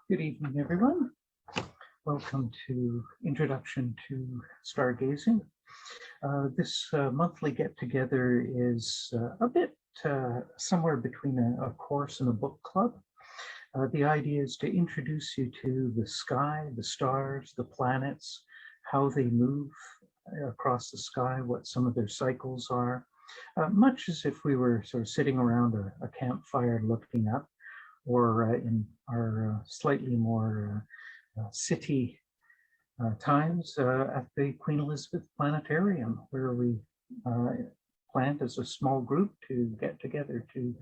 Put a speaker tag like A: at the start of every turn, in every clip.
A: Good evening, everyone. Welcome to Introduction to Stargazing. This monthly get-together is a bit somewhere between a course and a book club. The idea is to introduce you to the sky, the stars, the planets, how they move across the sky, what some of their cycles are, much as if we were sort of sitting around a campfire looking up, or in our slightly more city times at the Queen Elizabeth Planetarium, where we planned as a small group to get together to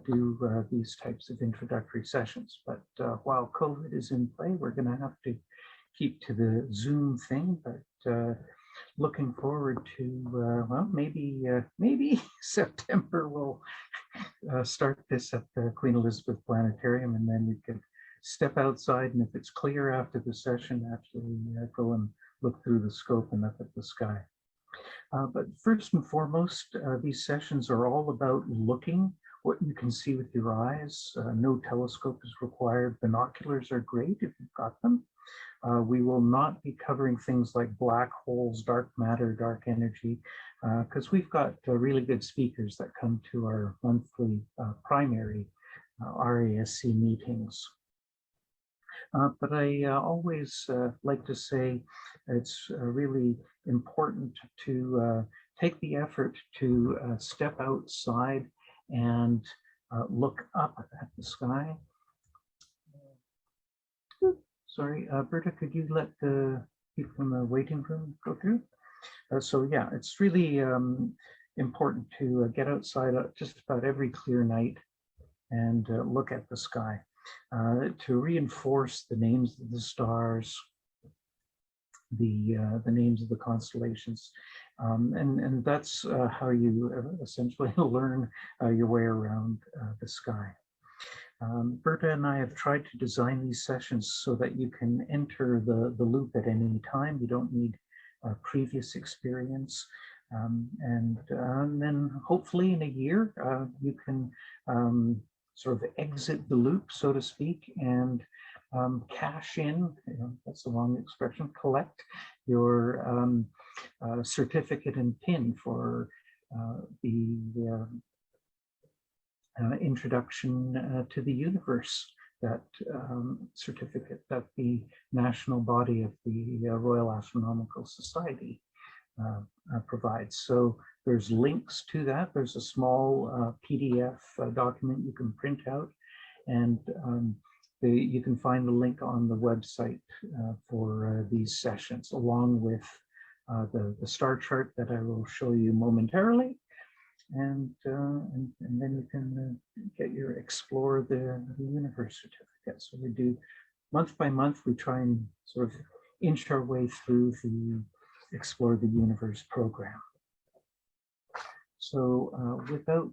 A: do these types of introductory sessions. But while COVID is in play, we're going to have to keep to the Zoom thing, but looking forward to, well, maybe September we'll start this at the Queen Elizabeth Planetarium, and then we could step outside, and if it's clear after the session, actually go and look through the scope and up at the sky. But first and foremost, these sessions are all about looking what you can see with your eyes. No telescope is required. Binoculars are great if you've got them. We will not be covering things like black holes, dark matter, dark energy, because we've got really good speakers that come to our monthly primary RASC meetings. But I always like to say it's really important to take the effort to step outside and look up at the sky. Sorry, Berta, could you let the people in the waiting room go through? So yeah, it's really important to get outside just about every clear night and look at the sky to reinforce the names of the stars, the names of the constellations, and that's how you essentially learn your way around the sky. Berta and I have tried to design these sessions so that you can enter the loop at any time. You don't need previous experience. And then hopefully in a year, you can sort of exit the loop, so to speak, and cash in, that's the wrong expression, collect your certificate and pin for the introduction to the universe, that certificate that the national body of the Royal Astronomical Society provides. So there's links to that. There's a small PDF document you can print out, and you can find the link on the website for these sessions, along with the star chart that I will show you momentarily. And then you can get your Explore the Universe certificate. So we do month by month, we try and sort of inch our way through the Explore the Universe program. So without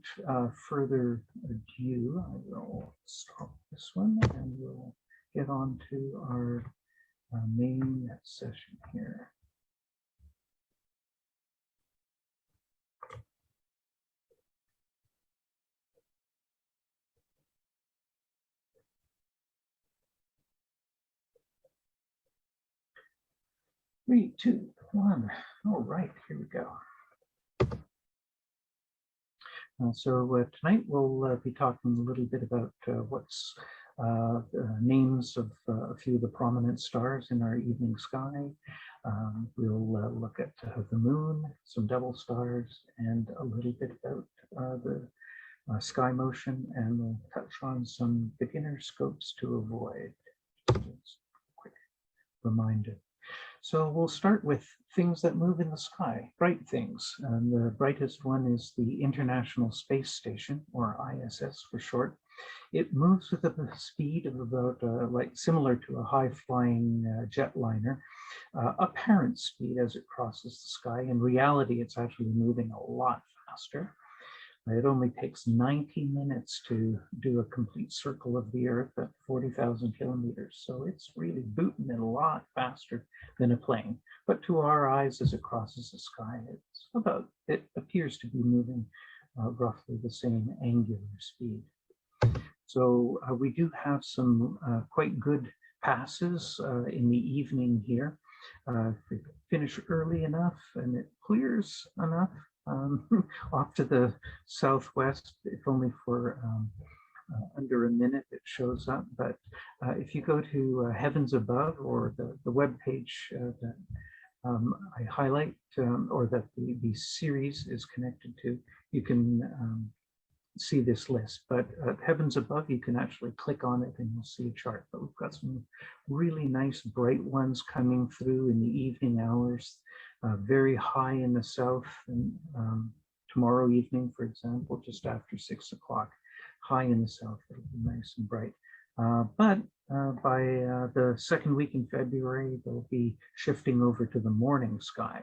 A: further ado, I will stop this one and we'll get on to our main session here. Three, two, one. All right, here we go. So tonight we'll be talking a little bit about what's the names of a few of the prominent stars in our evening sky. We'll look at the moon, some double stars, and a little bit about the sky motion, and we'll touch on some beginner scopes to avoid. Just a quick reminder. So we'll start with things that move in the sky, bright things. And the brightest one is the International Space Station, or ISS for short. It moves with a speed of about, similar to a high-flying jetliner, apparent speed as it crosses the sky. In reality, it's actually moving a lot faster. It only takes 90 minutes to do a complete circle of the Earth at 40,000 kilometers. So it's really booting it a lot faster than a plane. But to our eyes, as it crosses the sky, it appears to be moving roughly the same angular speed. So we do have some quite good passes in the evening here. If we finish early enough and it clears enough off to the southwest, if only for under a minute it shows up. But if you go to Heavens Above, or the web page that I highlight, or that the series is connected to, you can see this list. But at Heavens Above, you can actually click on it and you'll see a chart. But we've got some really nice bright ones coming through in the evening hours, very high in the south, and tomorrow evening, for example, just after 6 o'clock, high in the south, it'll be nice and bright. But by the second week in February, they'll be shifting over to the morning sky,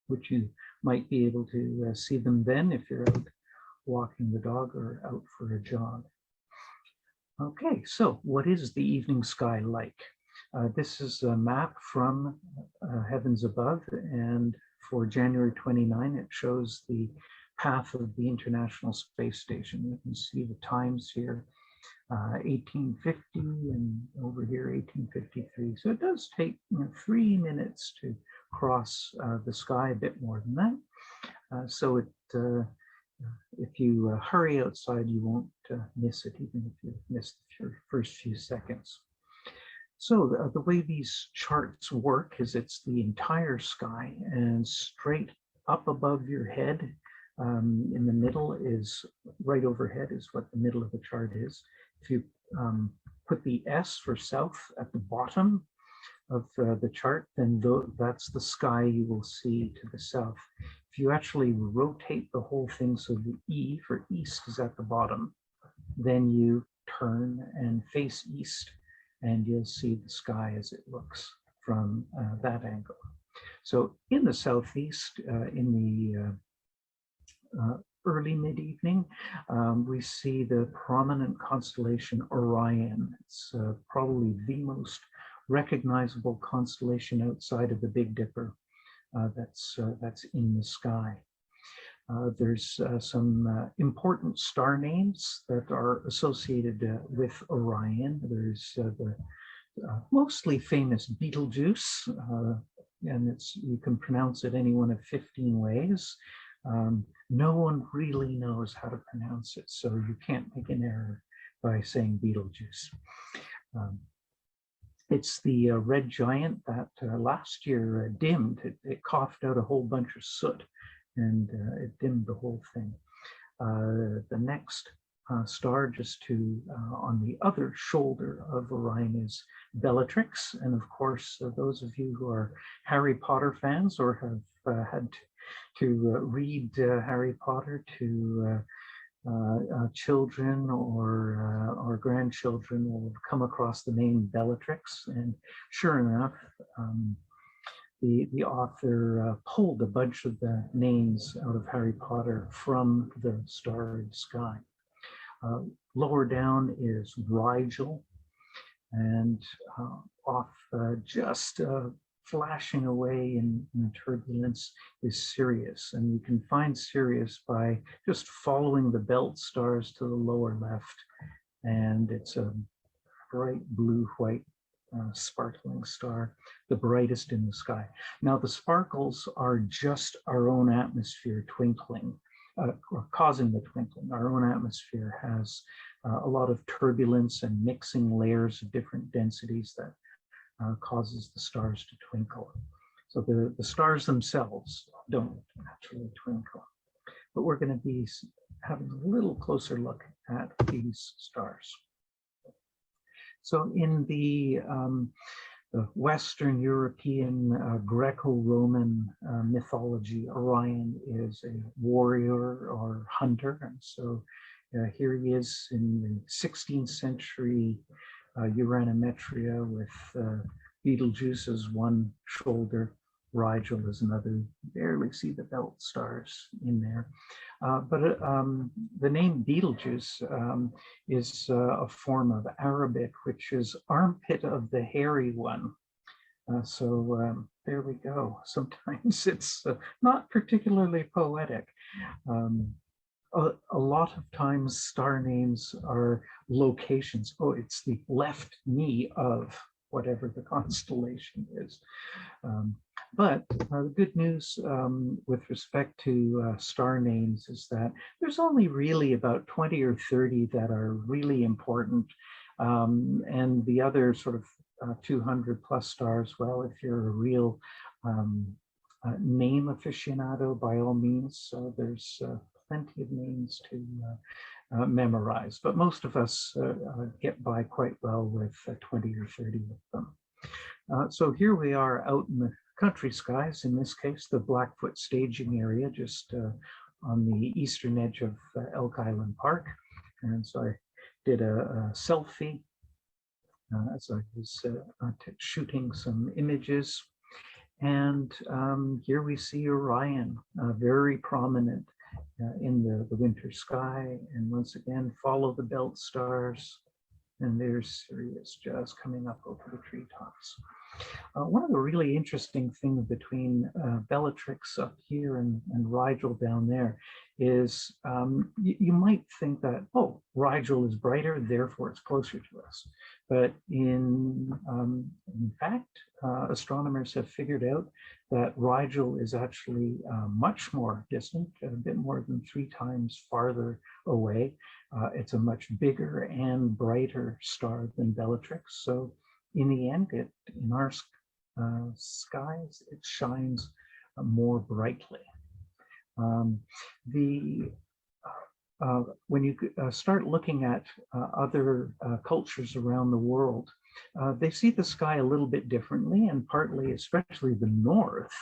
A: which you might be able to see them then if you're out walking the dog or out for a jog. Okay, so what is the evening sky like? This is a map from Heavens Above, and for January 29, it shows the path of the International Space Station. You can see the times here, 1850 and over here 1853. So it does take 3 minutes to cross the sky, a bit more than that. So it if you hurry outside, you won't miss it, even if you miss the first few seconds. So the way these charts work is it's the entire sky, and straight up above your head, in the middle is, right overhead is what the middle of the chart is. If you put the S for south at the bottom of the chart, then that's the sky you will see to the south. If you actually rotate the whole thing so the E for east is at the bottom, then you turn and face east, and you'll see the sky as it looks from that angle. So in the southeast, in the early mid-evening, we see the prominent constellation Orion. It's probably the most recognizable constellation outside of the Big Dipper that's in the sky. There's some important star names that are associated with Orion. There's the mostly famous Betelgeuse, and you can pronounce it any one of 15 ways. No one really knows how to pronounce it, so you can't make an error by saying Betelgeuse. It's the red giant that last year dimmed. It coughed out a whole bunch of soot, and it dimmed the whole thing. The next star just on the other shoulder of Orion is Bellatrix. And of course, those of you who are Harry Potter fans or have had to read Harry Potter to children or grandchildren will have come across the name Bellatrix. And sure enough, the author pulled a bunch of the names out of Harry Potter from the starry sky. Lower down is Rigel, and off just flashing away in turbulence is Sirius. And you can find Sirius by just following the belt stars to the lower left, and it's a bright blue-white sparkling star, the brightest in the sky. Now the sparkles are just our own atmosphere twinkling, or causing the twinkling. Our own atmosphere has a lot of turbulence and mixing layers of different densities that causes the stars to twinkle. So the stars themselves don't actually twinkle. But we're going to be having a little closer look at these stars. So in the Western European Greco-Roman mythology, Orion is a warrior or hunter. And so here he is in the 16th century Uranometria with Betelgeuse as one shoulder, Rigel as another. Barely see the belt stars in there. But the name Betelgeuse is a form of Arabic, which is armpit of the hairy one. So there we go. Sometimes it's not particularly poetic. a lot of times star names are locations. Oh, it's the left knee of whatever the constellation is. But the good news with respect to star names is that there's only really about 20 or 30 that are really important. And the other sort of 200 plus stars, well, if you're a real name aficionado, by all means, there's plenty of names to memorize. But most of us get by quite well with 20 or 30 of them. So here we are out in the country skies, in this case, the Blackfoot staging area, just on the eastern edge of Elk Island Park. And so I did a selfie as I was shooting some images. And here we see Orion, very prominent in the winter sky. And once again, follow the belt stars. And there's Sirius just coming up over the treetops. One of the really interesting things between Bellatrix up here and Rigel down there is you might think that, oh, Rigel is brighter, therefore it's closer to us. But in fact, astronomers have figured out that Rigel is actually much more distant, a bit more than 3 times farther away. It's a much bigger and brighter star than Bellatrix. So in the end, in our skies, it shines more brightly. When you start looking at other cultures around the world, they see the sky a little bit differently, and partly, especially the north,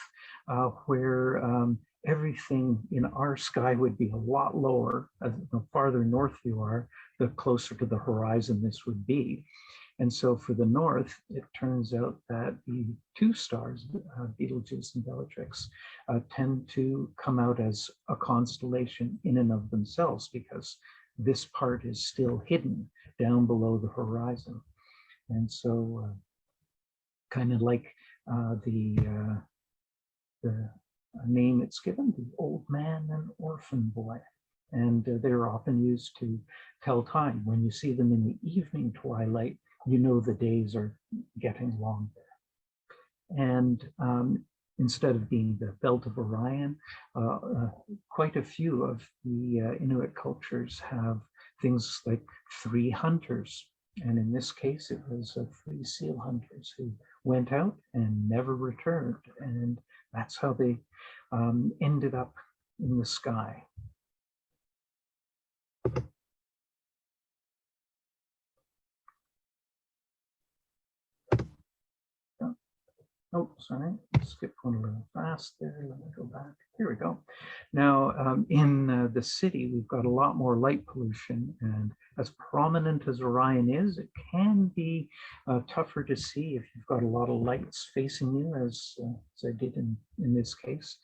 A: where everything in our sky would be a lot lower. The farther north you are, the closer to the horizon this would be. And so for the north, it turns out that the 2 stars, Betelgeuse and Bellatrix, tend to come out as a constellation in and of themselves, because this part is still hidden down below the horizon. And so kind of like the name it's given, the old man and orphan boy. And they're often used to tell time. When you see them in the evening twilight, you know the days are getting longer. And instead of being the belt of Orion, quite a few of the Inuit cultures have things like 3 hunters. And in this case, it was 3 seal hunters who went out and never returned. And that's how they ended up in the sky. Oh, sorry, skipped one a little fast there. Let me go back. Here we go. Now, in the city, we've got a lot more light pollution, and as prominent as Orion is, it can be tougher to see if you've got a lot of lights facing you, as I did in this case.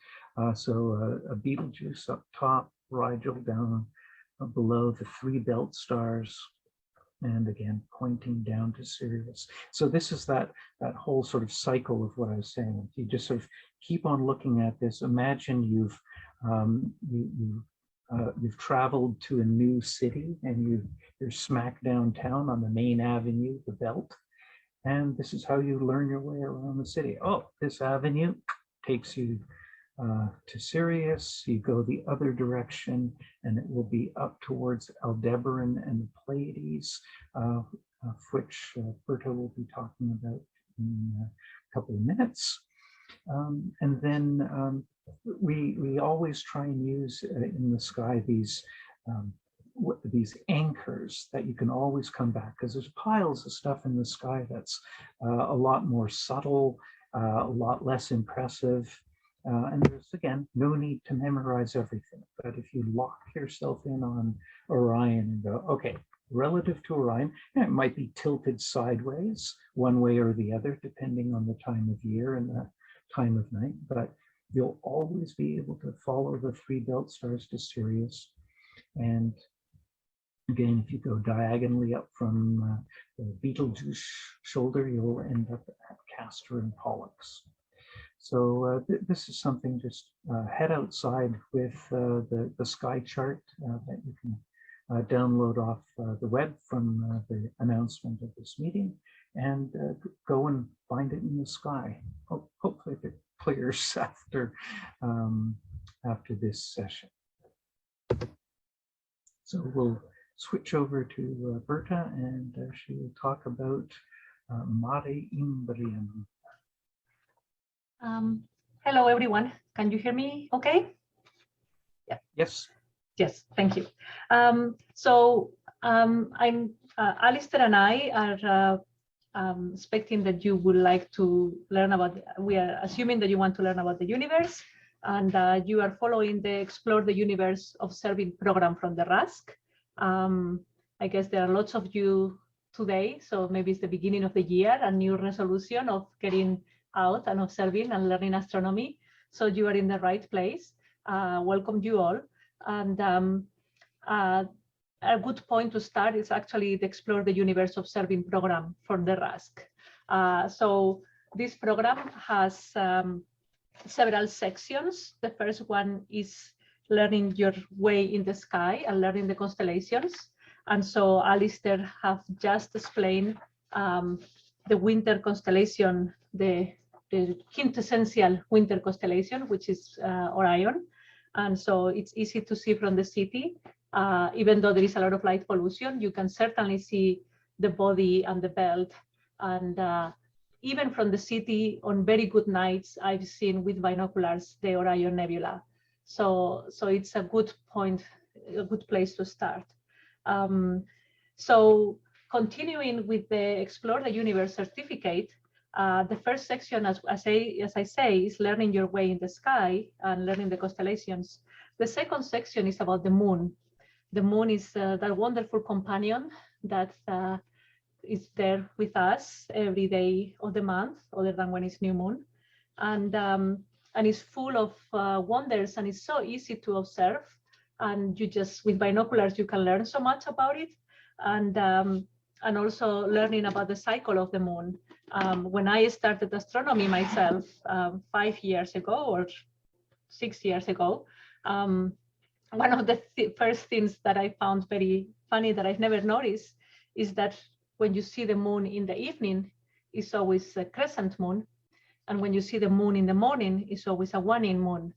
A: So a Betelgeuse up top, Rigel down below, the 3 belt stars, and again, pointing down to Sirius. So this is that whole sort of cycle of what I was saying. You just sort of keep on looking at this. Imagine you've traveled to a new city, and you're smack downtown on the main avenue, the belt. And this is how you learn your way around the city. Oh, this avenue takes you to Sirius. You go the other direction, and it will be up towards Aldebaran and the Pleiades, which Berta will be talking about in a couple of minutes. And then we always try and use in the sky these anchors that you can always come back, because there's piles of stuff in the sky that's a lot more subtle, a lot less impressive. And there's, again, no need to memorize everything. But if you lock yourself in on Orion and go, okay, relative to Orion, it might be tilted sideways one way or the other, depending on the time of year and the time of night. But you'll always be able to follow the 3 belt stars to Sirius. And again, if you go diagonally up from the Betelgeuse shoulder, you'll end up at Castor and Pollux. So this is something, just head outside with the sky chart that you can download off the web from the announcement of this meeting, and go and find it in the sky. Hopefully it clears after this session. So we'll switch over to Berta, and she will talk about Mare Imbrium.
B: Hello, everyone. Can you hear me okay? Yeah.
A: Yes.
B: Yes, thank you. Alistair and I are expecting that you would like to learn about, we are assuming that you want to learn about the universe, and you are following the Explore the Universe Observing program from the RASC. I guess there are lots of you today, so maybe it's the beginning of the year, a new resolution of getting out and observing and learning astronomy. So you are in the right place. Welcome you all. And a good point to start is actually the Explore the Universe Observing program for the RASC. So this program has several sections. The first one is learning your way in the sky and learning the constellations. And so Alistair have just explained the winter constellation, the quintessential winter constellation, which is Orion. And so it's easy to see from the city. Even though there is a lot of light pollution, you can certainly see the body and the belt. And even from the city, on very good nights, I've seen with binoculars the Orion Nebula. So it's a good point, a good place to start. So continuing with the Explore the Universe certificate, the first section, as I say, is learning your way in the sky and learning the constellations. The second section is about the moon. The moon is that wonderful companion that is there with us every day of the month, other than when it's new moon, and it's full of wonders, and it's so easy to observe. And you just, with binoculars, you can learn so much about it, and also learning about the cycle of the moon. When I started astronomy myself 5 years ago or 6 years ago, one of the first things that I found very funny that I've never noticed is that when you see the moon in the evening, it's always a crescent moon. And when you see the moon in the morning, it's always a waning moon.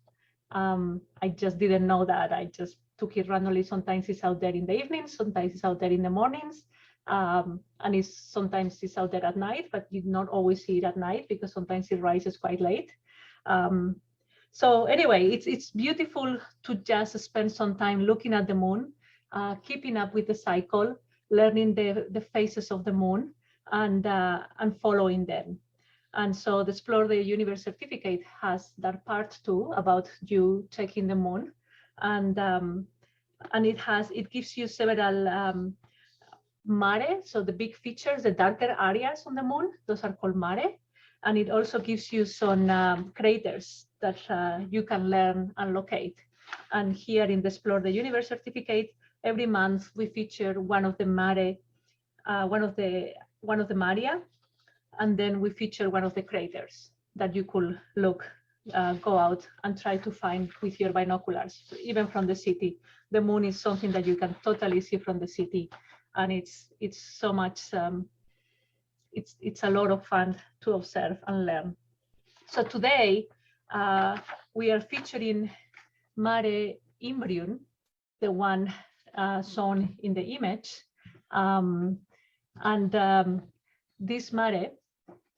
B: I just didn't know that. I just took it randomly. Sometimes it's out there in the evenings, sometimes it's out there in the mornings. And sometimes it's out there at night, but you not always see it at night because sometimes it rises quite late. So anyway, it's beautiful to just spend some time looking at the moon, keeping up with the cycle, learning the phases of the moon, and following them. And so the Explore the Universe certificate has that part too, about you checking the moon, and it gives you several Mare, so the big features, the darker areas on the moon, those are called Mare. And it also gives you some craters that you can learn and locate. And here in the Explore the Universe certificate, every month we feature one of the Mare, one of the Maria, and then we feature one of the craters that you could go out and try to find with your binoculars, even from the city. The moon is something that you can totally see from the city, and it's so much. It's a lot of fun to observe and learn. So today we are featuring Mare Imbrium, the one shown in the image, this Mare,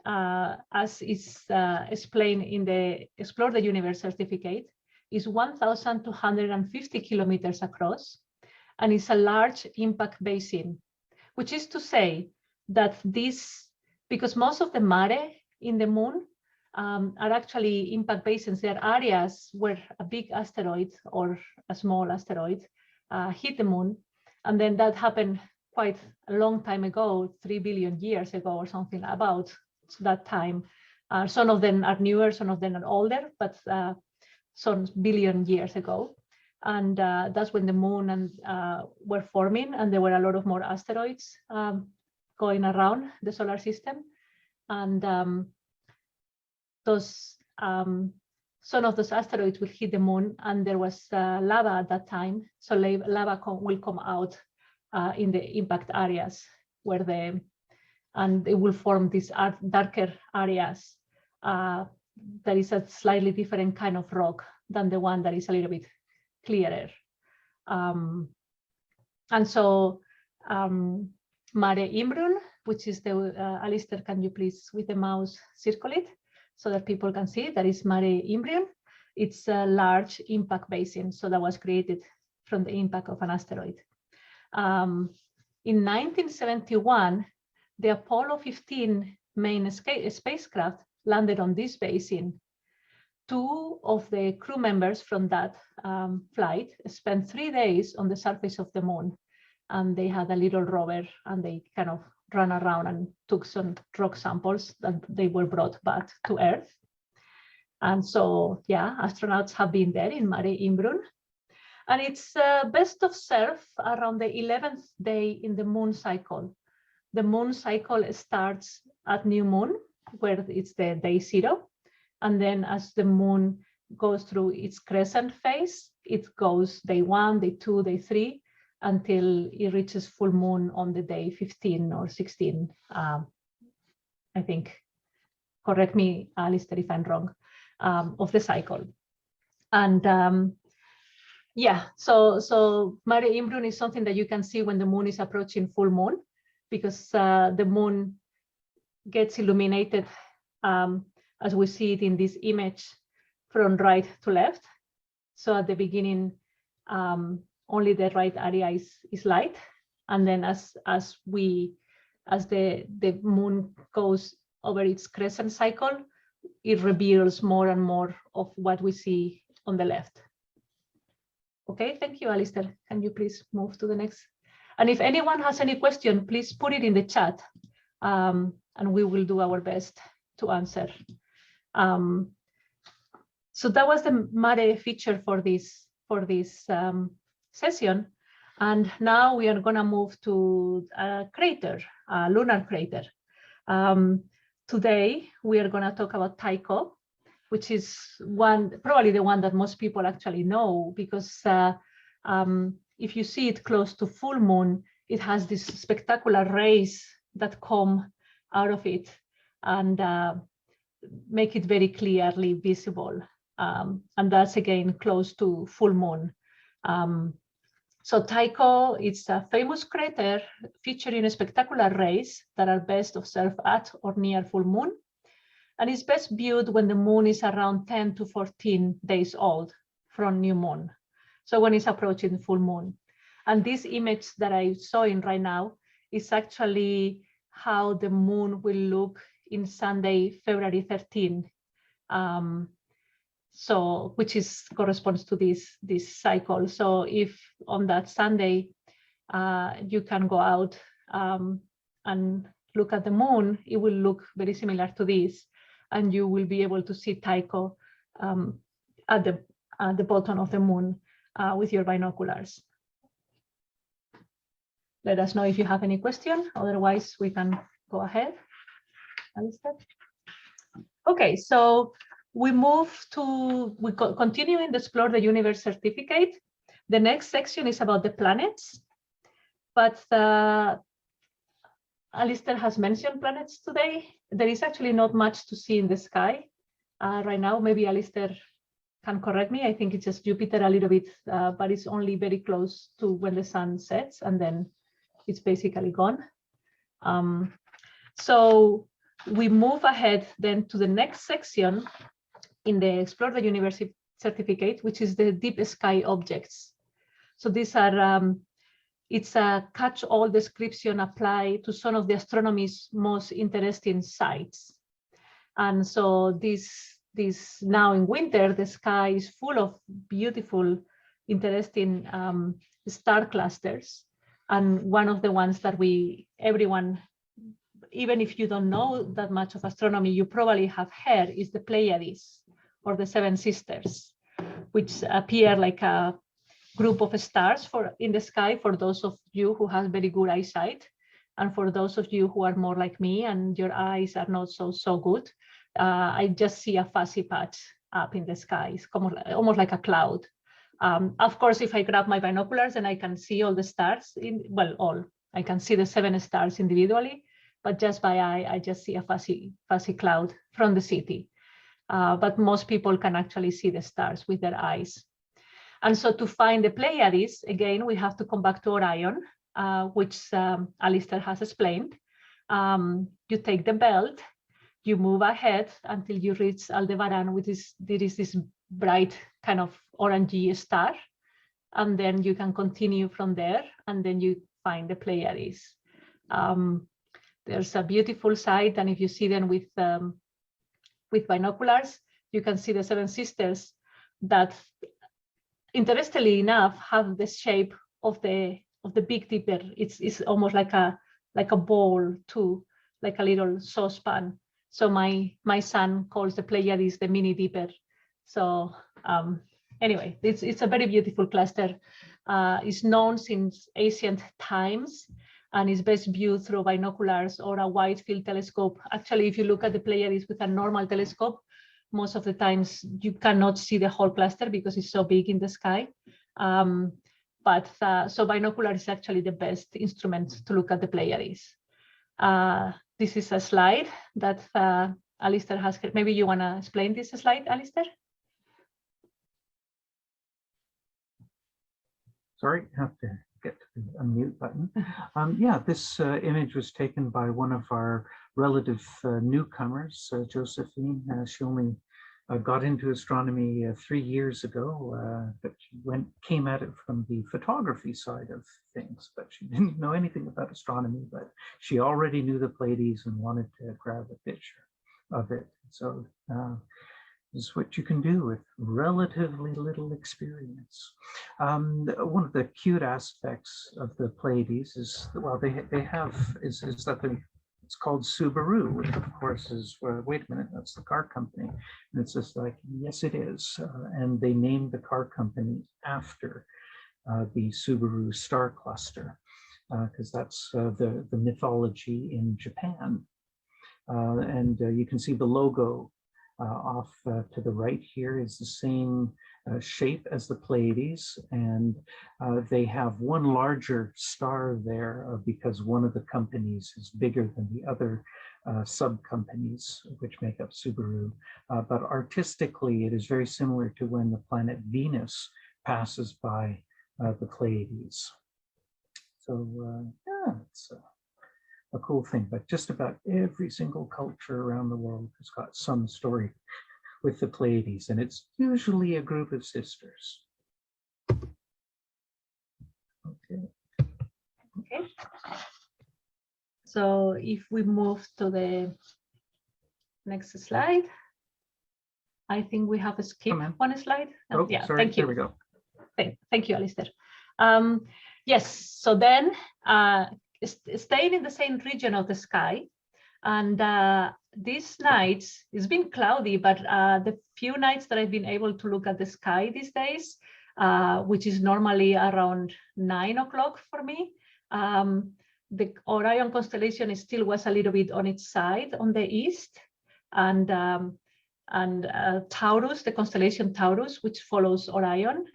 B: as is explained in the Explore the Universe certificate, is 1,250 kilometers across, and it's a large impact basin, which is to say that because most of the Mare in the moon are actually impact basins. There are areas where a big asteroid or a small asteroid hit the moon, and then that happened quite a long time ago, 3 billion years ago or something, about that time. Some of them are newer, some of them are older, but some billion years ago. And that's when the moon were forming, and there were a lot of more asteroids going around the solar system. And those some of those asteroids will hit the moon, and there was lava at that time. So lava will come out in the impact areas and it will form these darker areas. That is a slightly different kind of rock than the one that is a little bit clearer. And so Mare Imbrium, which is the, Alistair, can you please with the mouse circle it so that people can see? That is Mare Imbrium. It's a large impact basin. So that was created from the impact of an asteroid. In 1971, the Apollo 15 main spacecraft landed on this basin. Two of the crew members from that flight spent 3 days on the surface of the moon, and they had a little rover, and they kind of ran around and took some rock samples that they were brought back to Earth. And so, yeah, astronauts have been there in Mare Imbrium. And it's best observed around the 11th day in the moon cycle. The moon cycle starts at new moon, where it's the day 0. And then as the moon goes through its crescent phase, it goes day 1, day 2, day 3, until it reaches full moon on the day 15 or 16, I think. Correct me, Alistair, if I'm wrong, of the cycle. And yeah, so Mare Imbrium is something that you can see when the moon is approaching full moon, because the moon gets illuminated as we see it in this image from right to left. So at the beginning, only the right area is light, and then as the moon goes over its crescent cycle, it reveals more and more of what we see on the left. Okay, thank you, Alistair. Can you please move to the next? And if anyone has any question, please put it in the chat, and we will do our best to answer. So that was the Mare feature for this session. And now we are going to move to a crater, a lunar crater. Today, we are going to talk about Tycho, which is probably the one that most people actually know, because if you see it close to full moon, it has these spectacular rays that come out of it and make it very clearly visible. And that's again close to full moon. So Tycho is a famous crater featuring spectacular rays that are best observed at or near full moon. And it's best viewed when the moon is around 10 to 14 days old from new moon. So when it's approaching full moon. And this image that I saw in right now is actually how the moon will look in Sunday, February 13. So which corresponds to this cycle. So if on that Sunday you can go out and look at the moon, it will look very similar to this, and you will be able to see Tycho at the bottom of the moon with your binoculars. Let us know if you have any question. Otherwise, we can go ahead. Alistair? Okay, so we continue in the Explore the Universe certificate. The next section is about the planets, but Alistair has mentioned planets today. There is actually not much to see in the sky right now. Maybe Alistair can correct me. I think it's just Jupiter a little bit, but it's only very close to when the sun sets, and then it's basically gone. So we move ahead then to the next section in the Explore the Universe certificate, which is the deep sky objects. So these are, it's a catch-all description applied to some of the astronomy's most interesting sites. And so this now in winter, the sky is full of beautiful, interesting star clusters. And one of the ones that everyone, even if you don't know that much of astronomy, you probably have heard is the Pleiades, or the Seven Sisters, which appear like a group of stars in the sky for those of you who have very good eyesight. And for those of you who are more like me and your eyes are not so good, I just see a fuzzy patch up in the sky. It's almost like a cloud. Of course, if I grab my binoculars, then I can see all the stars I can see the 7 stars individually, but just by eye, I just see a fuzzy cloud from the city. But most people can actually see the stars with their eyes. And so to find the Pleiades, again, we have to come back to Orion, which Alistair has explained. You take the belt, you move ahead until you reach Aldebaran, there is this bright kind of orangey star. And then you can continue from there, and then you find the Pleiades. There's a beautiful sight, and if you see them with binoculars, you can see the 7 sisters that, interestingly enough, have the shape of the Big Dipper. It's almost like a bowl too, like a little saucepan. So my son calls the Pleiades the mini dipper. So anyway, it's a very beautiful cluster. It's known since ancient times, and is best viewed through binoculars or a wide field telescope. Actually, if you look at the Pleiades with a normal telescope, most of the times you cannot see the whole cluster because it's so big in the sky. So binocular is actually the best instrument to look at the Pleiades. This is a slide that Alistair has. Maybe you want to explain this slide, Alistair?
A: Sorry, I have to get to the unmute button. Yeah, this image was taken by one of our relative newcomers, Josephine. She only got into astronomy 3 years ago, but she came at it from the photography side of things, but she didn't know anything about astronomy, but she already knew the Pleiades and wanted to grab a picture of it. So this is what you can do with relatively little experience. One of the cute aspects of the Pleiades is, well, is that it's called Subaru, which of course is, wait a minute, that's the car company. And it's just like, yes, it is. And they named the car company after the Subaru star cluster, because that's the mythology in Japan. And you can see the logo off to the right here is the same shape as the Pleiades, and they have one larger star there because one of the companies is bigger than the other sub-companies which make up Subaru. But artistically, it is very similar to when the planet Venus passes by the Pleiades. So yeah, it's a cool thing, but just about every single culture around the world has got some story with the Pleiades, and it's usually a group of sisters. Okay.
B: Okay. So if we move to the next slide, I think we have skipped one slide.
A: Oh,
B: yeah,
A: sorry.
B: thank you.
A: There we go.
B: Thank you, Alistair. Yes, so then staying in the same region of the sky, and these nights, it's been cloudy, but the few nights that I've been able to look at the sky these days, which is normally around 9 o'clock for me, the Orion constellation still was a little bit on its side on the east, and Taurus, the constellation Taurus, which follows Orion,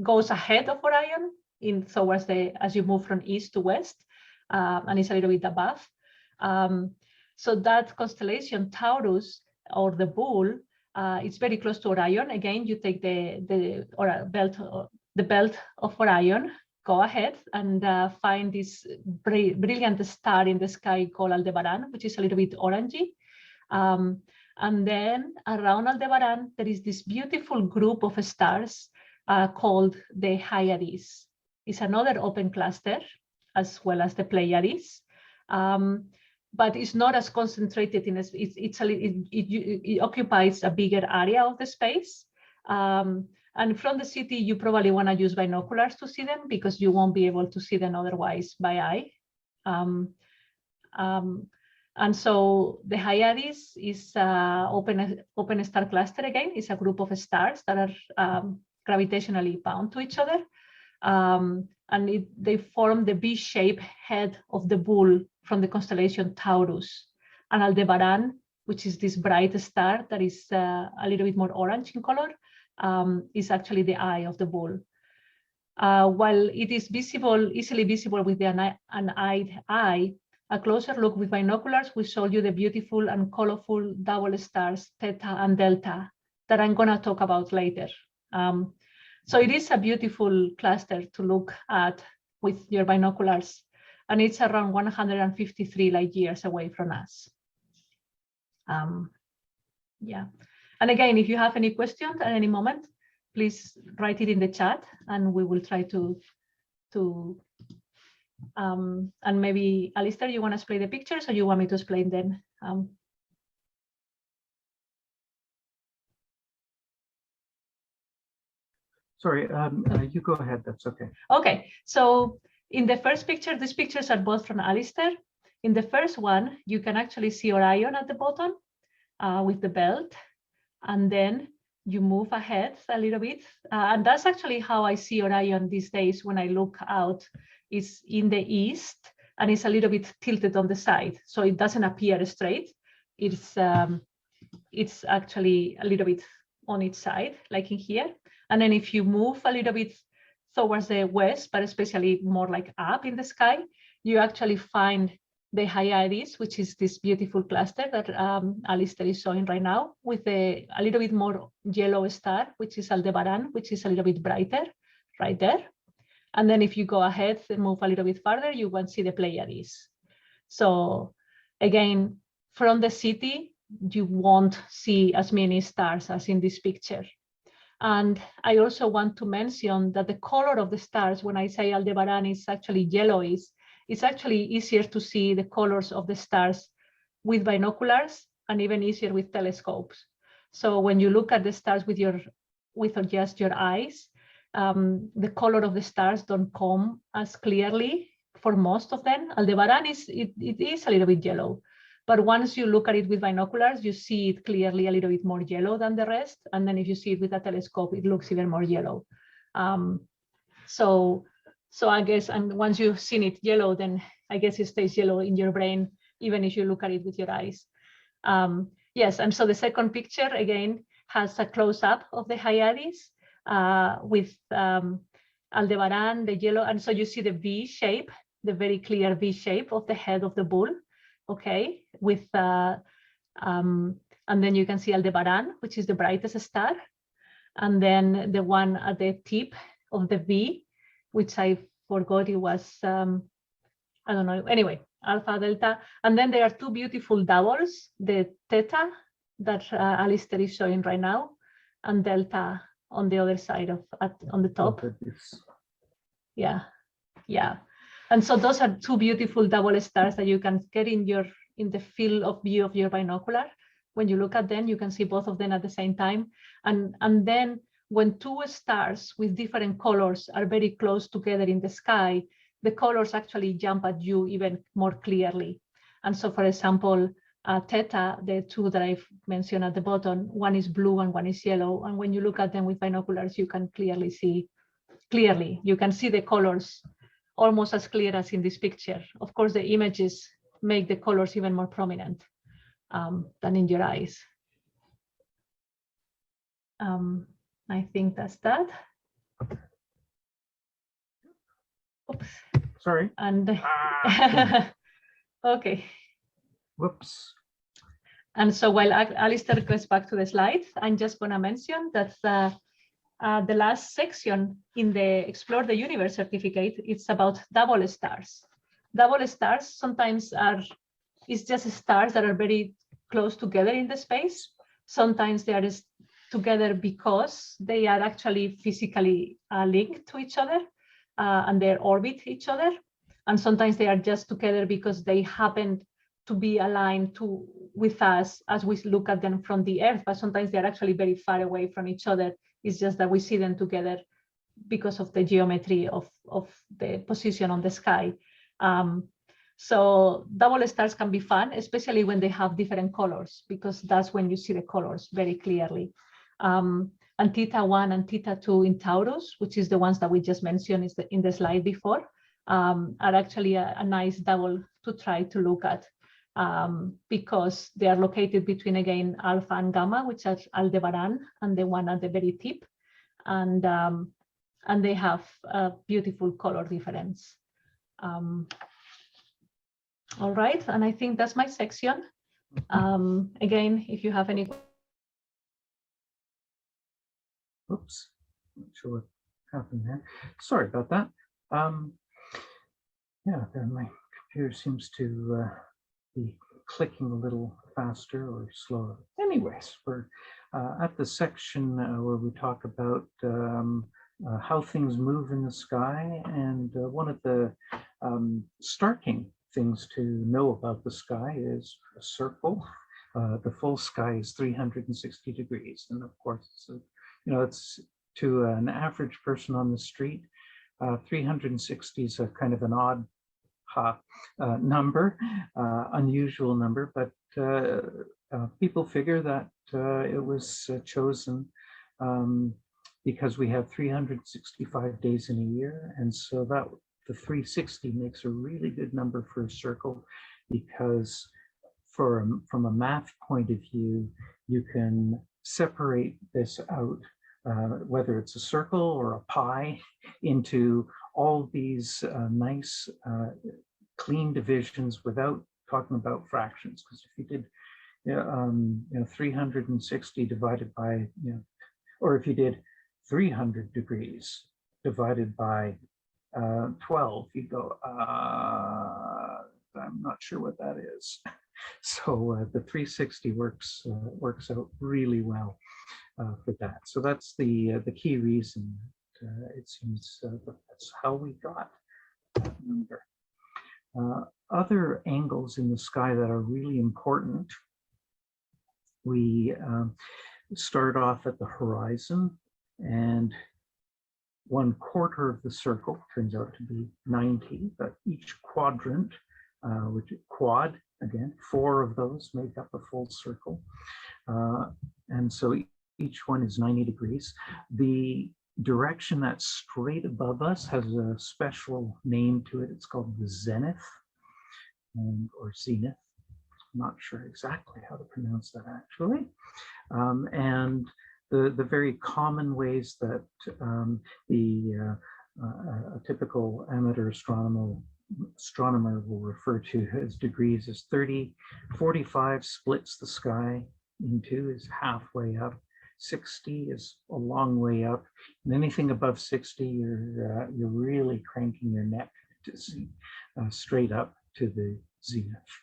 B: goes ahead of Orion towards as you move from east to west, and it's a little bit above. So that constellation Taurus, or the bull, it's very close to Orion. Again, you take the belt of Orion, go ahead and find this brilliant star in the sky called Aldebaran, which is a little bit orangey. And then around Aldebaran, there is this beautiful group of stars called the Hyades. It's another open cluster, as well as the Pleiades, but it's not as concentrated in it occupies a bigger area of the space. And from the city, you probably want to use binoculars to see them because you won't be able to see them otherwise by eye. And so the Hyades is open star cluster again. It's a group of stars that are gravitationally bound to each other. And they form the V-shaped head of the bull from the constellation Taurus. and Aldebaran, which is this bright star that is a little bit more orange in color, is actually the eye of the bull. While it is visible, easily visible with the unaided eye, a closer look with binoculars will show you the beautiful and colorful double stars, Theta and Delta, that I'm going to talk about later. So it is a beautiful cluster to look at with your binoculars, and it's around 153 light years away from us. Yeah, and again, if you have any questions at any moment, please write it in the chat, and we will try to and maybe Alistair, you want to display the pictures, or you want me to explain them?
A: Sorry, you go ahead, that's okay.
B: Okay, so in the first picture, these pictures are both from Alistair. In the first one, you can actually see Orion at the bottom with the belt, and then you move ahead a little bit. And that's actually how I see Orion these days when I look out. It's in the east, and it's a little bit tilted on the side, so it doesn't appear straight. It's actually a little bit on its side, like in here. And then if you move a little bit towards the west, but especially more like up in the sky, you actually find the Hyades, which is this beautiful cluster that Alistair is showing right now, with a little bit more yellow star, which is Aldebaran, which is a little bit brighter right there. And then if you go ahead and move a little bit further, you won't see the Pleiades. So again, from the city, you won't see as many stars as in this picture. And I also want to mention that the color of the stars, when I say Aldebaran is actually yellowish, it's actually easier to see the colors of the stars with binoculars, and even easier with telescopes. So when you look at the stars with just your eyes, the color of the stars don't come as clearly for most of them. Aldebaran is a little bit yellow, but once you look at it with binoculars, you see it clearly a little bit more yellow than the rest. And then if you see it with a telescope, it looks even more yellow. So I guess, and once you've seen it yellow, then I guess it stays yellow in your brain, even if you look at it with your eyes. Yes, and so the second picture, again, has a close-up of the Hyades with Aldebaran, the yellow, and so you see the V shape, the very clear V shape of the head of the bull, okay, with, and then you can see Aldebaran, which is the brightest star, and then the one at the tip of the V, which I forgot it was, I don't know, anyway, Alpha, Delta. And then there are two beautiful doubles, the Theta that Alistair is showing right now, and Delta on the other side of, on the top. Yeah, yeah. And so those are two beautiful double stars that you can get in the field of view of your binocular. When you look at them, you can see both of them at the same time. And then when two stars with different colors are very close together in the sky, the colors actually jump at you even more clearly. And so, for example, Theta, the two that I've mentioned at the bottom, one is blue and one is yellow. And when you look at them with binoculars, you can clearly see, you can see the colors almost as clear as in this picture. Of course, the images make the colors even more prominent than in your eyes. I think that's that. Oops.
A: Sorry.
B: And okay.
A: Whoops.
B: And so while Alistair goes back to the slides, I'm just going to mention that the last section in the Explore the Universe certificate, it's about double stars. Double stars sometimes it's just stars that are very close together in the space. Sometimes they are together because they are actually physically linked to each other and they orbit each other. And sometimes they are just together because they happen to be aligned with us as we look at them from the Earth, but sometimes they're actually very far away from each other. It's just that we see them together because of the geometry of the position on the sky. So double stars can be fun, especially when they have different colors, because that's when you see the colors very clearly. And Theta 1 and Theta 2 in Taurus, which is the ones that we just mentioned in the slide before, are actually a nice double to try to look at. because they are located between, again, alpha and gamma, which are Aldebaran and the one at the very tip. And they have a beautiful color difference. All right, and I think that's my section. Again, if you have any.
A: Oops, not sure what happened there. Sorry about that. Yeah, then my computer seems to be clicking a little faster or slower. Anyways, we're at the section where we talk about how things move in the sky, and one of the starking things to know about the sky is a circle. The full sky is 360 degrees, and of course, it's to an average person on the street, 360 is a kind of an odd number, unusual number, but people figure that it was chosen because we have 365 days in a year, and so that the 360 makes a really good number for a circle, because from a math point of view, you can separate this out, whether it's a circle or a pie, into all these nice clean divisions without talking about fractions. Because if you did 360 divided by, or if you did 300 degrees divided by 12, you go, I'm not sure what that is. So the 360 works out really well for that. So that's the key reason. It seems that's how we got that number. Other angles in the sky that are really important, we start off at the horizon, and 1/4 of the circle turns out to be 90, but each quadrant, which is quad, again, 4 of those make up a full circle. And so each one is 90 degrees. The direction that's straight above us has a special name to it. It's called the zenith, or zenith. I'm not sure exactly how to pronounce that, actually. And the very common ways that a typical amateur astronomer will refer to as degrees is 30, 45 splits the sky in two, is halfway up. 60 is a long way up, and anything above 60, you're really cranking your neck to see straight up to the zenith.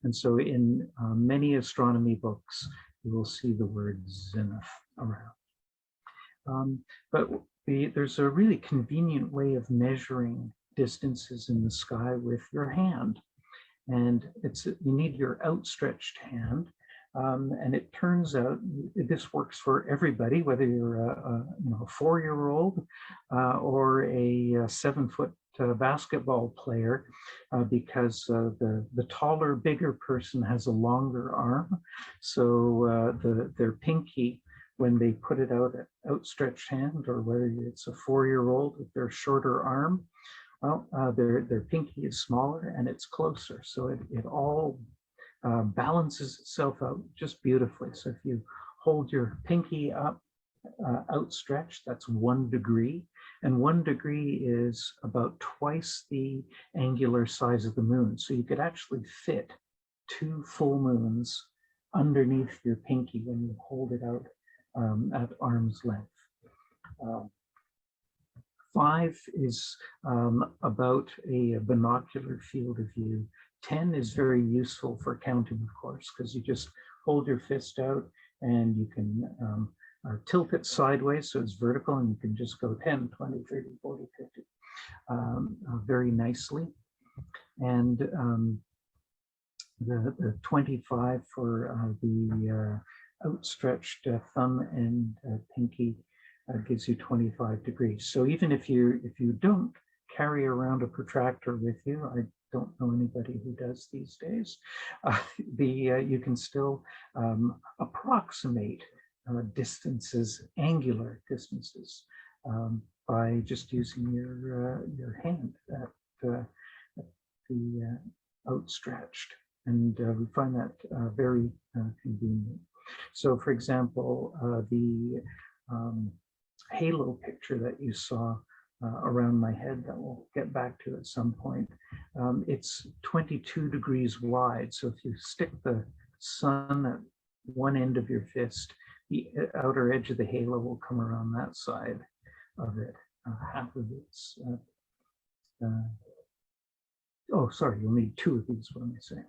A: And so in many astronomy books, you will see the word zenith around. But there's a really convenient way of measuring distances in the sky with your hand, and you need your outstretched hand. And it turns out this works for everybody, whether you're a 4-year-old or a 7-foot basketball player, because the taller, bigger person has a longer arm. So their pinky, when they put it out at outstretched hand, or whether it's a 4-year-old with their shorter arm, well, their pinky is smaller and it's closer. So it all balances itself out just beautifully. So if you hold your pinky up outstretched, that's 1 degree, and 1 degree is about twice the angular size of the moon. So you could actually fit 2 full moons underneath your pinky when you hold it out at arm's length. 5 is about a binocular field of view. 10 is very useful for counting, of course, because you just hold your fist out and you can tilt it sideways so it's vertical, and you can just go 10, 20, 30, 40, 50 very nicely. And the 25 for the outstretched thumb and pinky gives you 25 degrees. So even if you don't carry around a protractor with you, I don't know anybody who does these days, you can still approximate distances, angular distances, by just using your hand at the outstretched and we find that very convenient. So for example, the halo picture that you saw around my head that we'll get back to at some point, it's 22 degrees wide. So if you stick the sun at one end of your fist, the outer edge of the halo will come around that side of it. Half of it's, oh, sorry, you'll need two of these, what am I saying?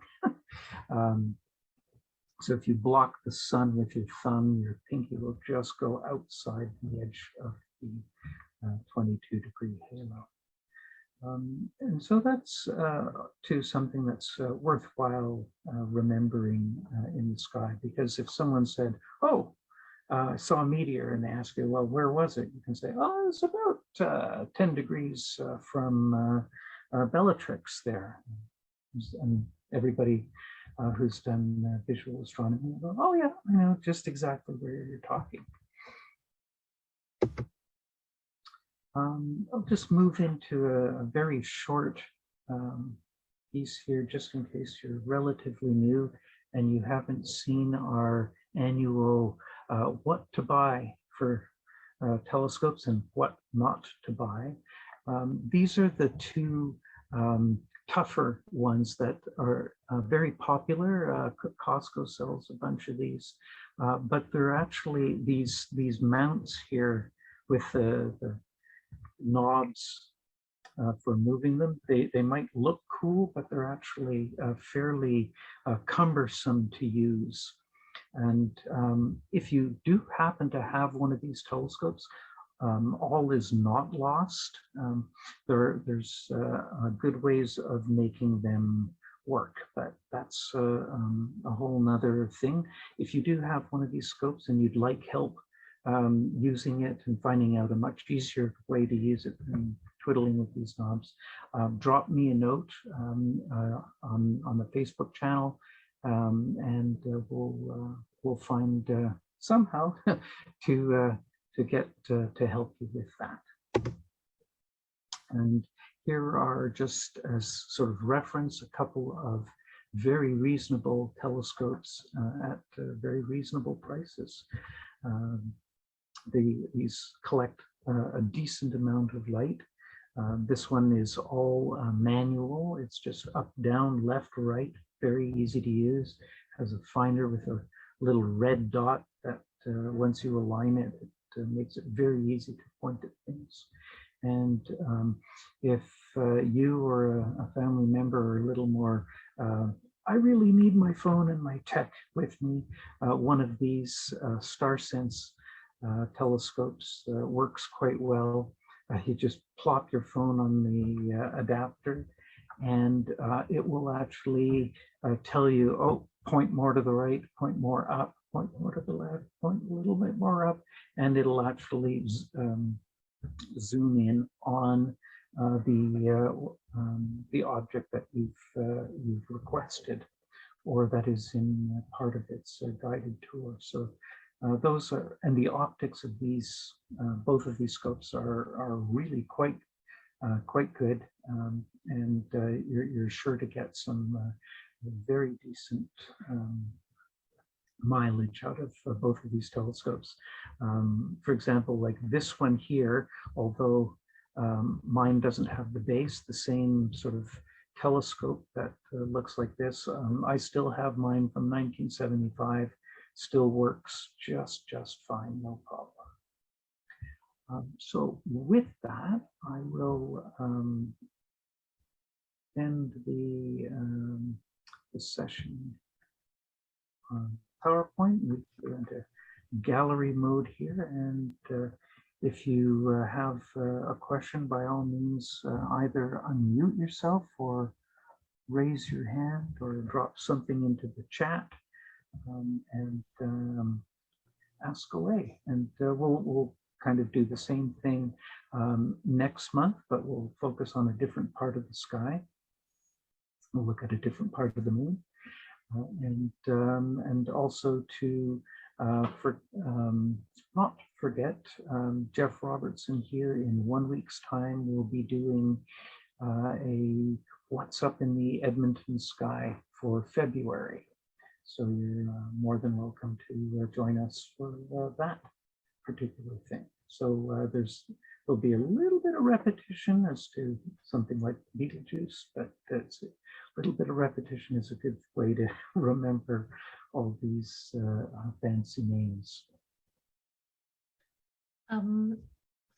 A: So if you block the sun with your thumb, your pinky will just go outside the edge of the 22-degree halo. And so that's to something that's worthwhile remembering in the sky, because if someone said, oh, I saw a meteor, and they ask you, well, where was it? You can say, oh, it's about 10 degrees from Bellatrix there. And everybody who's done visual astronomy will go, oh yeah, I know just exactly where you're talking. I'll just move into a very short piece here, just in case you're relatively new and you haven't seen our annual what to buy for telescopes and what not to buy. These are the two tougher ones that are very popular. Costco sells a bunch of these, but they're actually these mounts here with the knobs for moving them. They might look cool, but they're actually fairly cumbersome to use. And if you do happen to have one of these telescopes, all is not lost. There's good ways of making them work, but that's a whole nother thing. If you do have one of these scopes and you'd like help using it and finding out a much easier way to use it than twiddling with these knobs, drop me a note on the Facebook channel, and we'll find somehow to get to help you with that. And here are, just as sort of reference, a couple of very reasonable telescopes at very reasonable prices. These collect a decent amount of light. This one is all manual. It's just up, down, left, right, very easy to use. Has a finder with a little red dot that once you align it, it makes it very easy to point at things. And if you or a family member are a little more, I really need my phone and my tech with me, one of these StarSense telescopes works quite well. You just plop your phone on the adapter, and it will actually tell you, oh, point more to the right, point more up, point more to the left, point a little bit more up, and it'll actually zoom in on the object that you've requested, or that is in part of its guided tour. So those are, and the optics of these, both of these scopes are really quite good, and you're sure to get some very decent mileage out of both of these telescopes. For example, like this one here, although mine doesn't have the base, the same sort of telescope that looks like this, I still have mine from 1975, still works just fine, no problem. So with that, I will end the session on PowerPoint. Move into gallery mode here, and if you have a question, by all means, either unmute yourself or raise your hand or drop something into the chat, and ask away. And we'll kind of do the same thing next month, but we'll focus on a different part of the sky. We'll look at a different part of the moon, and also to not forget, Jeff Robertson here in 1 week's time will be doing a What's Up in the Edmonton Sky for February. So you're more than welcome to join us for that particular thing. So there'll be a little bit of repetition as to something like Betelgeuse, but that's a little bit of repetition is a good way to remember all these fancy names.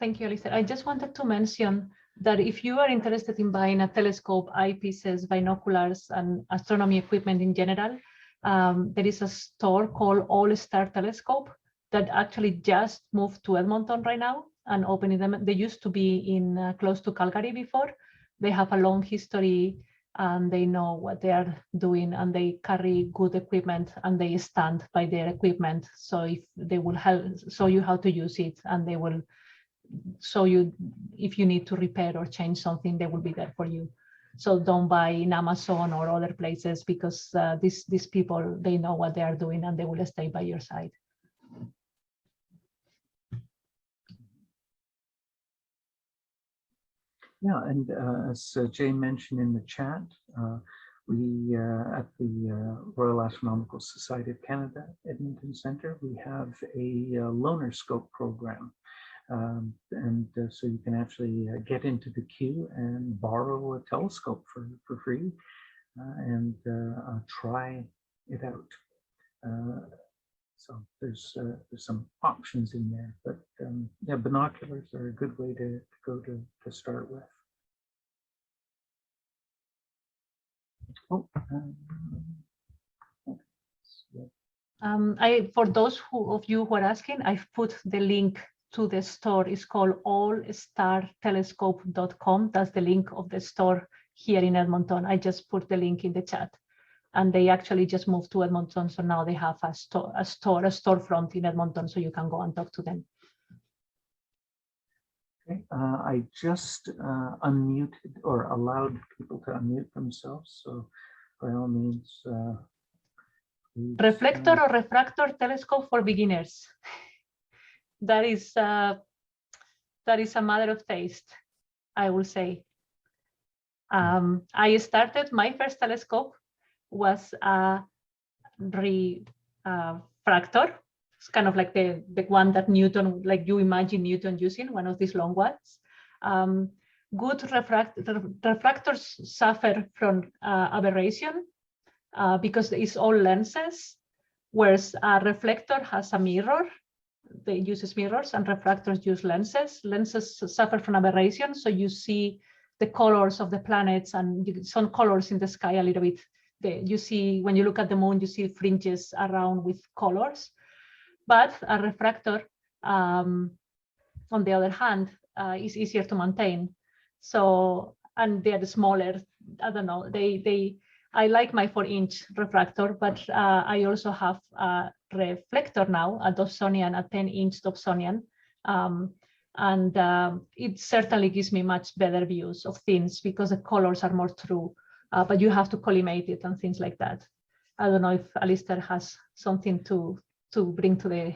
B: Thank you, Alistair. I just wanted to mention that if you are interested in buying a telescope, eyepieces, binoculars, and astronomy equipment in general, there is a store called AllStar Telescope that actually just moved to Edmonton right now and opening them. They used to be in close to Calgary before. They have a long history and they know what they are doing and they carry good equipment and they stand by their equipment. So if they will show you how to use it and they will show you if you need to repair or change something, they will be there for you. So don't buy in Amazon or other places because these people, they know what they are doing and they will stay by your side.
A: Yeah, and as Jay mentioned in the chat, we at the Royal Astronomical Society of Canada Edmonton Centre, we have a Lunar Scope program. So you can actually get into the queue and borrow a telescope for free and try it out. So there's some options in there, but yeah, binoculars are a good way to go to start with. Oh,
B: for those of you who are asking, I've put the link to the store. It's called allstartelescope.com. That's the link of the store here in Edmonton. I just put the link in the chat. And they actually just moved to Edmonton, so now they have a storefront in Edmonton, so you can go and talk to them.
A: Okay, I just unmuted or allowed people to unmute themselves, so by all means.
B: Reflector or refractor telescope for beginners. That is a matter of taste, I will say. I started my first telescope was a refractor. It's kind of like the one that Newton, like you imagine Newton using, one of these long ones. Good refractors suffer from aberration because it's all lenses, whereas a reflector has a mirror. They uses mirrors and refractors use lenses. Lenses suffer from aberration, so you see the colors of the planets and some colors in the sky a little bit. You see, when you look at the moon, you see fringes around with colors. But a refractor, on the other hand, is easier to maintain. So, and they're smaller. I don't know. I like my 4-inch refractor, but I also have a reflector now, a Dobsonian, a 10-inch Dobsonian. It certainly gives me much better views of things because the colors are more true. But you have to collimate it and things like that. I don't know if Alistair has something to bring to the.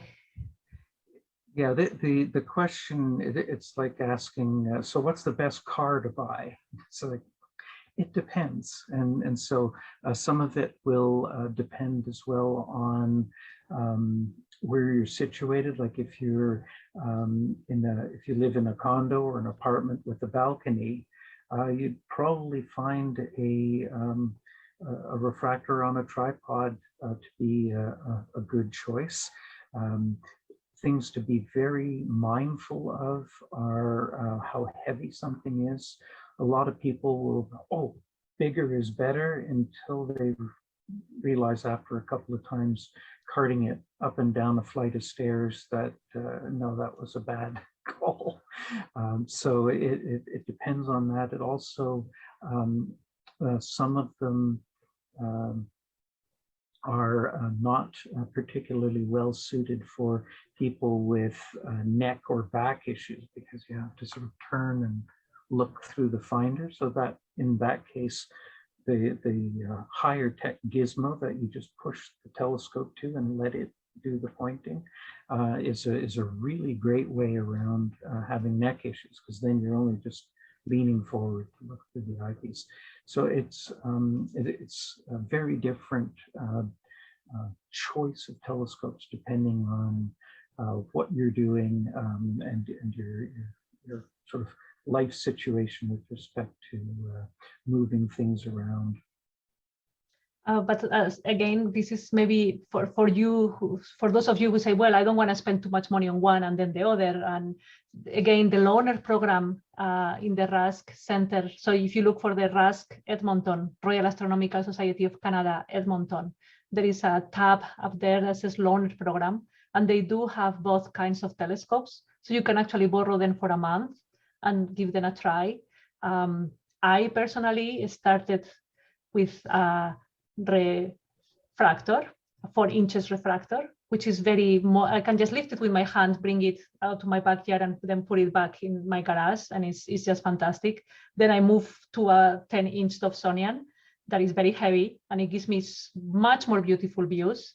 A: Yeah, the question, it's like asking, so what's the best car to buy? So like, it depends. And so some of it will depend as well on where you're situated. Like if you're if you live in a condo or an apartment with a balcony, you'd probably find a refractor on a tripod to be a good choice. Things to be very mindful of are how heavy something is. A lot of people will, oh, bigger is better, until they realize after a couple of times carting it up and down a flight of stairs that no, that was a bad call. So it depends on that. It also, some of them are not particularly well suited for people with neck or back issues, because you have to sort of turn and look through the finder. So that in that case, the higher tech gizmo that you just push the telescope to and let it do the pointing is a really great way around having neck issues, because then you're only just leaning forward to look through the eyepiece. So it's a very different choice of telescopes depending on what you're doing and your sort of life situation with respect to moving things around.
B: But again, this is maybe for you, for those of you who say, well, I don't want to spend too much money on one and then the other. And again, the loaner program in the RASC Center. So if you look for the RASC Edmonton, Royal Astronomical Society of Canada, Edmonton, there is a tab up there that says loaner program. And they do have both kinds of telescopes. So you can actually borrow them for a month and give them a try. I personally started with refractor, 4 inches refractor, which is I can just lift it with my hand, bring it out to my backyard and then put it back in my garage, and it's just fantastic. Then I move to a 10-inch Dobsonian that is very heavy, and it gives me much more beautiful views.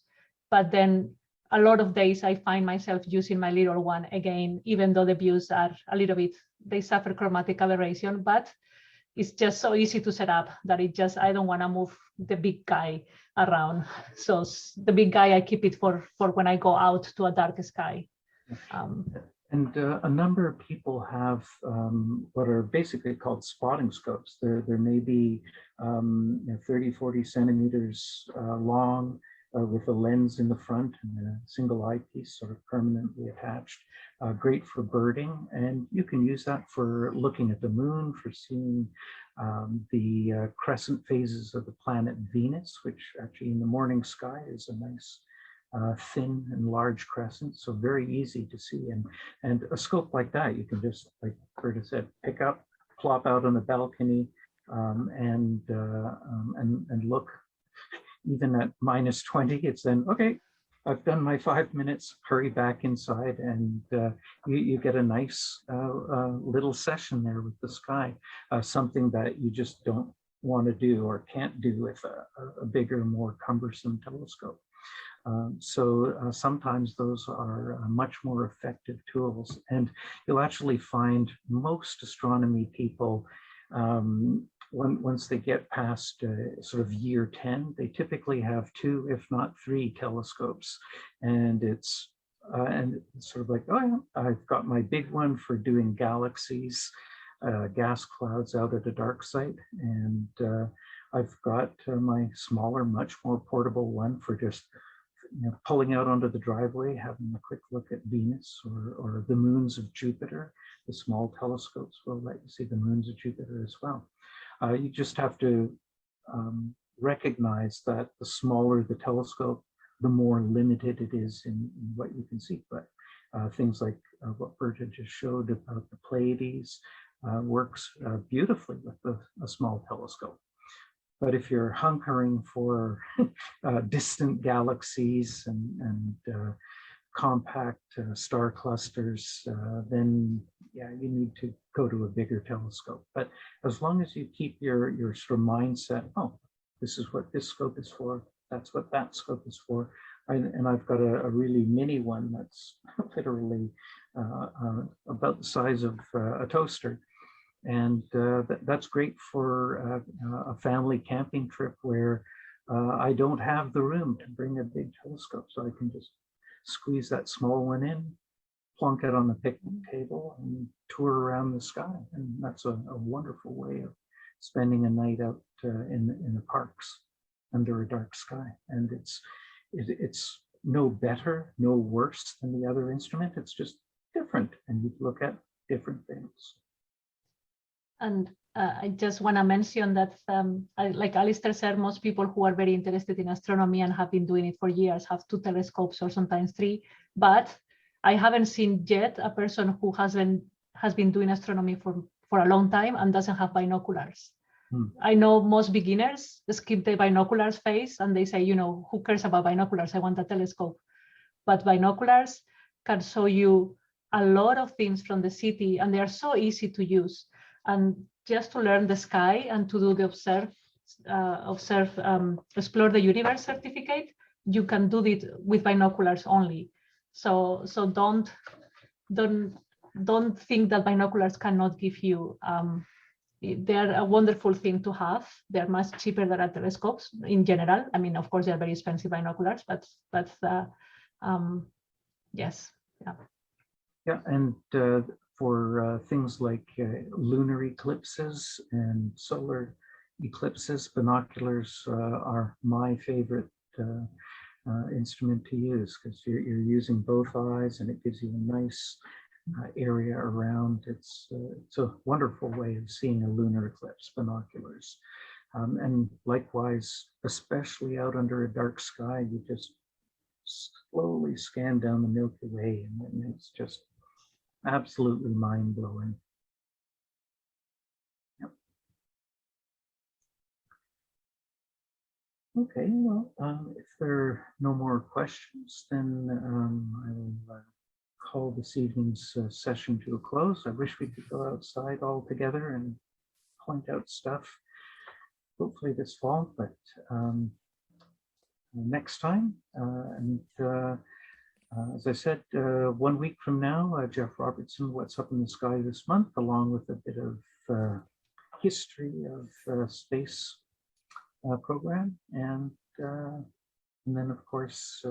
B: But then a lot of days I find myself using my little one again, even though the views are a little bit, they suffer chromatic aberration, but it's just so easy to set up that I don't want to move the big guy around. So the big guy, I keep it for when I go out to a dark sky.
A: And a number of people have what are basically called spotting scopes. There may be 30, 40 centimeters long, with a lens in the front and a single eyepiece sort of permanently attached. Great for birding, and you can use that for looking at the moon, for seeing the crescent phases of the planet Venus, which actually in the morning sky is a nice thin and large crescent, so very easy to see. And a scope like that, you can just, like Berta said, pick up, plop out on the balcony, and look. Even at -20, it's then, okay, I've done my 5 minutes, hurry back inside, and you get a nice little session there with the sky, something that you just don't want to do or can't do with a bigger, more cumbersome telescope. Sometimes those are much more effective tools, and you'll actually find most astronomy people, once they get past sort of year 10, they typically have 2, if not 3 telescopes. And it's sort of like, oh yeah, I've got my big one for doing galaxies, gas clouds out at a dark site. And I've got my smaller, much more portable one for just pulling out onto the driveway, having a quick look at Venus or the moons of Jupiter. The small telescopes will let you see the moons of Jupiter as well. You just have to recognize that the smaller the telescope, the more limited it is in what you can see. But things like what Berta just showed about the Pleiades works beautifully with a small telescope. But if you're hunkering for distant galaxies and compact star clusters, then yeah, you need to go to a bigger telescope. But as long as you keep your sort of mindset, oh, this is what this scope is for, that's what that scope is for. And I've got a really mini one that's literally about the size of a toaster. And that's great for a family camping trip where I don't have the room to bring a big telescope, so I can just squeeze that small one in, plunk it on the picnic table, and tour around the sky. And that's a wonderful way of spending a night out in the parks under a dark sky. And it's no better, no worse than the other instrument. It's just different, and you look at different things.
B: And I just want to mention that, like Alistair said, most people who are very interested in astronomy and have been doing it for years have 2 telescopes or sometimes 3. But I haven't seen yet a person who has been doing astronomy for a long time and doesn't have binoculars. I know most beginners skip the binoculars phase and they say, who cares about binoculars? I want a telescope. But binoculars can show you a lot of things from the city, and they are so easy to use. And just to learn the sky and to do the explore the universe certificate, you can do it with binoculars only. So don't think that binoculars cannot give you they're a wonderful thing to have. They're much cheaper than our telescopes in general. I mean, of course, they're very expensive binoculars, but yes, yeah.
A: Yeah, and for things like lunar eclipses and solar eclipses, binoculars are my favorite instrument to use, because you're using both eyes and it gives you a nice area around. It's a wonderful way of seeing a lunar eclipse, binoculars. And likewise, especially out under a dark sky, you just slowly scan down the Milky Way, and it's just absolutely mind-blowing. Yep. Okay, well, if there are no more questions, then I will call this evening's session to a close. I wish we could go outside all together and point out stuff, hopefully this fall, but next time. As I said, 1 week from now, Jeff Robertson, What's Up in the Sky This Month, along with a bit of history of space program. And then, of course,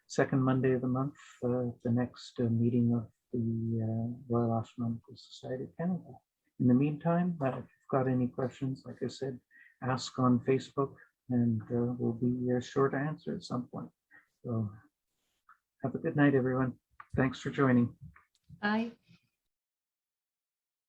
A: second Monday of the month, the next meeting of the Royal Astronomical Society of Canada. In the meantime, if you've got any questions, like I said, ask on Facebook, and we'll be sure to answer at some point. So have a good night, everyone. Thanks for joining.
B: Bye.